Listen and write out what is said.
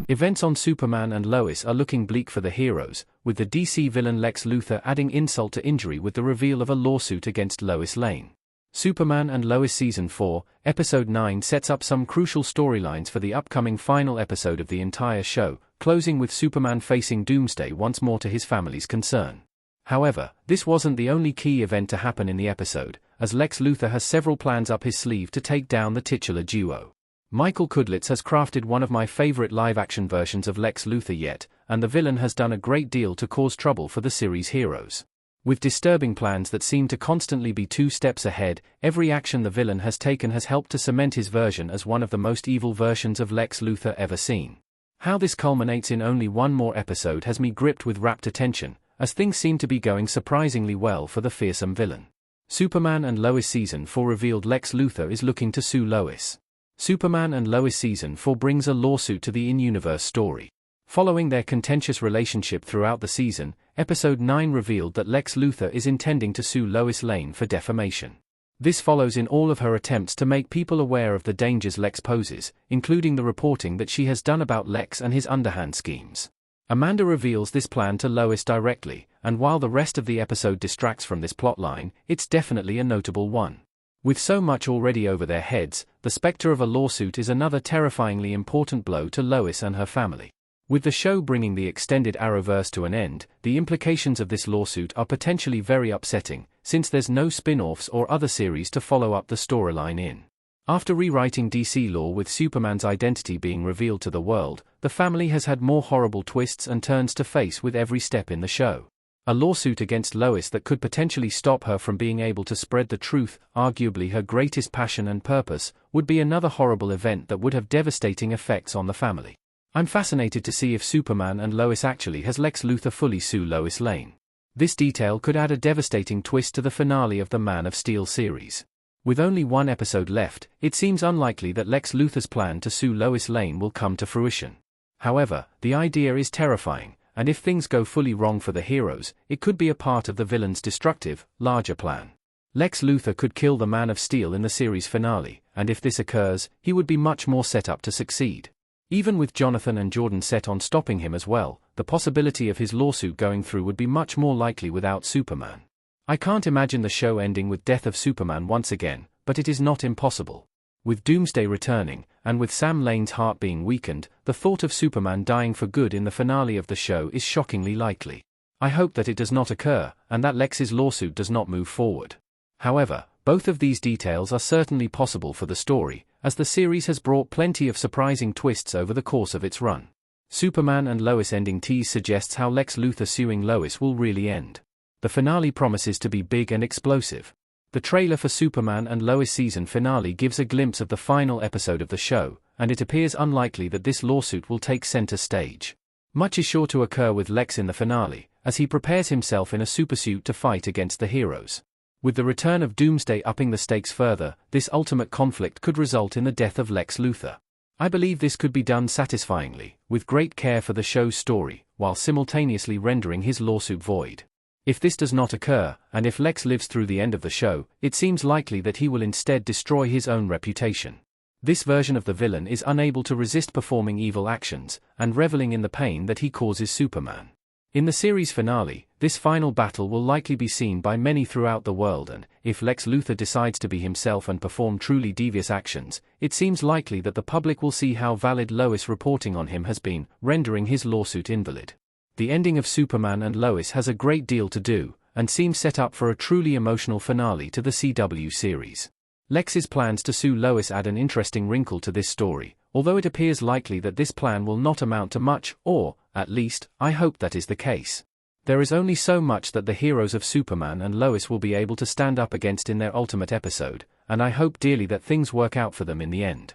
Events on Superman and Lois are looking bleak for the heroes, with the DC villain Lex Luthor adding insult to injury with the reveal of a lawsuit against Lois Lane. Superman and Lois Season 4, Episode 9 sets up some crucial storylines for the upcoming final episode of the entire show, closing with Superman facing Doomsday once more to his family's concern. However, this wasn't the only key event to happen in the episode, as Lex Luthor has several plans up his sleeve to take down the titular duo. Michael Kudlitz has crafted one of my favorite live-action versions of Lex Luthor yet, and the villain has done a great deal to cause trouble for the series' heroes. With disturbing plans that seem to constantly be 2 steps ahead, every action the villain has taken has helped to cement his version as one of the most evil versions of Lex Luthor ever seen. How this culminates in only one more episode has me gripped with rapt attention, as things seem to be going surprisingly well for the fearsome villain. Superman and Lois Season 4 revealed Lex Luthor is looking to sue Lois. Superman and Lois Season 4 brings a lawsuit to the in-universe story. Following their contentious relationship throughout the season, Episode 9 revealed that Lex Luthor is intending to sue Lois Lane for defamation. This follows in all of her attempts to make people aware of the dangers Lex poses, including the reporting that she has done about Lex and his underhand schemes. Amanda reveals this plan to Lois directly, and while the rest of the episode distracts from this plotline, it's definitely a notable one. With so much already over their heads, the specter of a lawsuit is another terrifyingly important blow to Lois and her family. With the show bringing the extended Arrowverse to an end, the implications of this lawsuit are potentially very upsetting, since there's no spin-offs or other series to follow up the storyline in. After rewriting DC lore with Superman's identity being revealed to the world, the family has had more horrible twists and turns to face with every step in the show. A lawsuit against Lois that could potentially stop her from being able to spread the truth, arguably her greatest passion and purpose, would be another horrible event that would have devastating effects on the family. I'm fascinated to see if Superman and Lois actually has Lex Luthor fully sue Lois Lane. This detail could add a devastating twist to the finale of the Man of Steel series. With only one episode left, it seems unlikely that Lex Luthor's plan to sue Lois Lane will come to fruition. However, the idea is terrifying, and if things go fully wrong for the heroes, it could be a part of the villain's destructive, larger plan. Lex Luthor could kill the Man of Steel in the series finale, and if this occurs, he would be much more set up to succeed. Even with Jonathan and Jordan set on stopping him as well, the possibility of his lawsuit going through would be much more likely without Superman. I can't imagine the show ending with death of Superman once again, but it is not impossible. With Doomsday returning, and with Sam Lane's heart being weakened, the thought of Superman dying for good in the finale of the show is shockingly likely. I hope that it does not occur, and that Lex's lawsuit does not move forward. However, both of these details are certainly possible for the story, as the series has brought plenty of surprising twists over the course of its run. Superman and Lois ending tease suggests how Lex Luthor suing Lois will really end. The finale promises to be big and explosive. The trailer for Superman and Lois season finale gives a glimpse of the final episode of the show, and it appears unlikely that this lawsuit will take center stage. Much is sure to occur with Lex in the finale, as he prepares himself in a supersuit to fight against the heroes. With the return of Doomsday upping the stakes further, this ultimate conflict could result in the death of Lex Luthor. I believe this could be done satisfyingly, with great care for the show's story, while simultaneously rendering his lawsuit void. If this does not occur, and if Lex lives through the end of the show, it seems likely that he will instead destroy his own reputation. This version of the villain is unable to resist performing evil actions, and reveling in the pain that he causes Superman. In the series finale, this final battle will likely be seen by many throughout the world, and, if Lex Luthor decides to be himself and perform truly devious actions, it seems likely that the public will see how valid Lois reporting on him has been, rendering his lawsuit invalid. The ending of Superman and Lois has a great deal to do, and seems set up for a truly emotional finale to the CW series. Lex's plans to sue Lois add an interesting wrinkle to this story, although it appears likely that this plan will not amount to much, or, at least, I hope that is the case. There is only so much that the heroes of Superman and Lois will be able to stand up against in their ultimate episode, and I hope dearly that things work out for them in the end.